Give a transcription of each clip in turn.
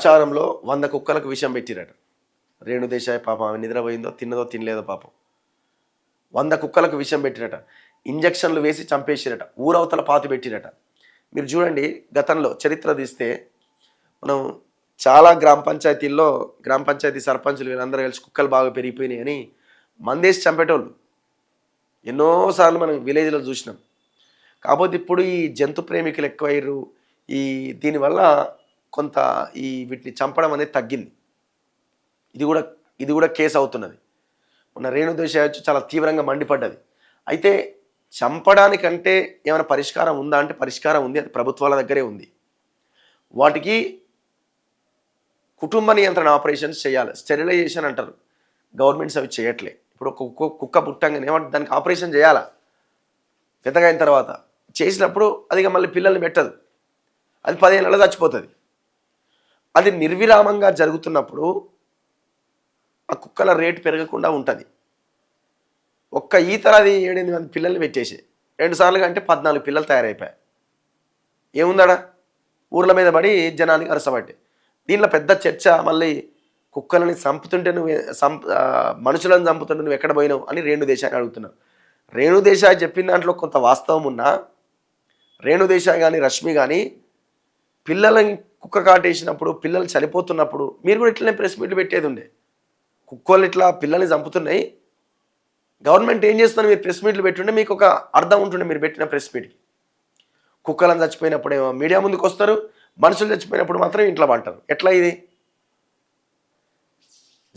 గ్రాచారంలో 100 కుక్కలకు విషం పెట్టిరట. రేణు దేశాయ్ పాపం ఆమె నిద్రపోయిందో తిన్నదో తినలేదో పాపం. 100 కుక్కలకు విషం పెట్టిరట. ఇంజక్షన్లు వేసి చంపేసిరట. ఊరవతల పాతి పెట్టిరట. మీరు చూడండి, గతంలో చరిత్ర తీస్తే మనం చాలా గ్రామ పంచాయతీ సర్పంచులు వీళ్ళందరూ కలిసి కుక్కలు బాగా పెరిగిపోయినాయి అని మందేసి చంపేటోళ్ళు ఎన్నోసార్లు మనం విలేజ్లో చూసినాం. కాకపోతే ఇప్పుడు ఈ జంతు ప్రేమికులు ఎక్కువయ్యారు. దీనివల్ల కొంత వీటిని చంపడం అనేది తగ్గింది. ఇది కూడా కేసు అవుతున్నది. మొన్న రేణు దేశాయ్ వచ్చి చాలా తీవ్రంగా మండిపడ్డది. అయితే చంపడానికంటే ఏమైనా పరిష్కారం ఉందా అంటే పరిష్కారం ఉంది. అది ప్రభుత్వాల దగ్గరే ఉంది. వాటికి కుటుంబ నియంత్రణ ఆపరేషన్స్ చేయాలి. స్టెరిలైజేషన్ అంటారు. గవర్నమెంట్స్ అవి చేయట్లే. ఇప్పుడు ఒక కుక్క పుట్టంగానే దానికి ఆపరేషన్ చేయాలా పెద్దగా అయిన తర్వాత. చేసినప్పుడు అది మళ్ళీ పిల్లల్ని పెట్టదు. అది 15 నెలలు చచ్చిపోతుంది. అది నిర్విరామంగా జరుగుతున్నప్పుడు ఆ కుక్కల రేటు పెరగకుండా ఉంటుంది. ఒక్క ఈతరది 7-8 మంది పిల్లల్ని పెట్టేసి 2 సార్లుగా అంటే 14 పిల్లలు తయారైపోయాయి. ఏముందాడా? ఊర్ల మీద పడి జనానికి అరసబట్టి. దీనిలో పెద్ద చర్చ మళ్ళీ కుక్కలని చంపుతుంటే మనుషులను చంపుతుంటే నువ్వు ఎక్కడ పోయినావు అని రేణు దేశాయ్ అడుగుతున్నావు. రేణు దేశాయ్ చెప్పిన దాంట్లో కొంత వాస్తవం ఉన్నా, రేణు దేశాయ్ కానీ రష్మి కానీ పిల్లలని కుక్క కాటేసినప్పుడు పిల్లలు చనిపోతున్నప్పుడు మీరు కూడా ఇట్లనే ప్రెస్ మీట్లు పెట్టేది ఉండే. కుక్కలు ఇట్లా పిల్లల్ని చంపుతున్నాయి, గవర్నమెంట్ ఏం చేస్తుందని మీరు ప్రెస్ మీట్లు పెట్టుండే మీకు ఒక అర్థం ఉంటుండే. మీరు పెట్టిన ప్రెస్ మీట్కి కుక్కలను చచ్చిపోయినప్పుడేమో మీడియా ముందుకు వస్తారు, మనుషులు చచ్చిపోయినప్పుడు మాత్రం ఇంట్లో పడతారు. ఎట్లా ఇది?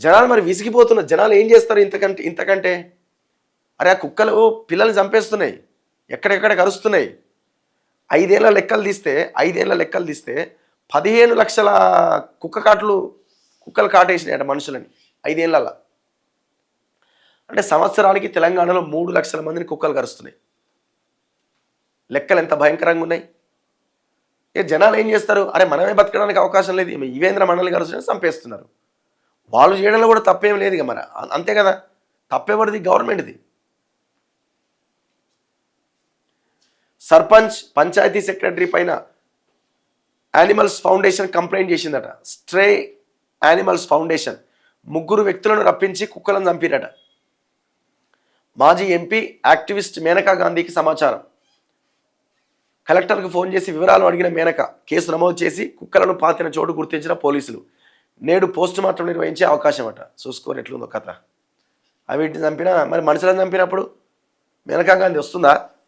జనాలు మరి విసిగిపోతున్నారు. జనాలు ఏం చేస్తారు ఇంతకంటే? అరే ఆ కుక్కలు పిల్లల్ని చంపేస్తున్నాయి, ఎక్కడెక్కడ కరుస్తున్నాయి. 5 ఏళ్ల లెక్కలు తీస్తే 15 లక్షల కుక్కలు కాటేసినాయట మనుషులని 5 ఏళ్ళల్లో. అంటే సంవత్సరానికి తెలంగాణలో 3 లక్షల మందిని కుక్కలు కరుస్తున్నాయి. లెక్కలు ఎంత భయంకరంగా ఉన్నాయి. జనాలు ఏం చేస్తారు? అరే మనమే బతకడానికి అవకాశం లేదు, ఇవేంద్ర మనల్ని కరుస్తున్నాయి, చంపేస్తున్నారు. వాళ్ళు చేయడంలో కూడా తప్పేం లేదు ఇక మరి, అంతే కదా. తప్పేవరిది? గవర్నమెంట్ది. సర్పంచ్ పంచాయతీ సెక్రటరీ పైన యానిమల్స్ ఫౌండేషన్ కంప్లైంట్ చేసిందట. స్ట్రే యానిమల్స్ ఫౌండేషన్ 3 వ్యక్తులను రప్పించి కుక్కలను చంపిరట. మాజీ ఎంపీ యాక్టివిస్ట్ మేనకా గాంధీకి సమాచారం. కలెక్టర్కు ఫోన్ చేసి వివరాలు అడిగిన మేనక కేసు నమోదు చేసి కుక్కలను పాతిన చోటు గుర్తించిన పోలీసులు. నేడు పోస్టుమార్టం నిర్వహించే అవకాశం అట. చూసుకోరు ఎట్లుందో కథ. వీటిని చంపినా మరి మనుషులను చంపినప్పుడు మేనకా గాంధీ వస్తుందా?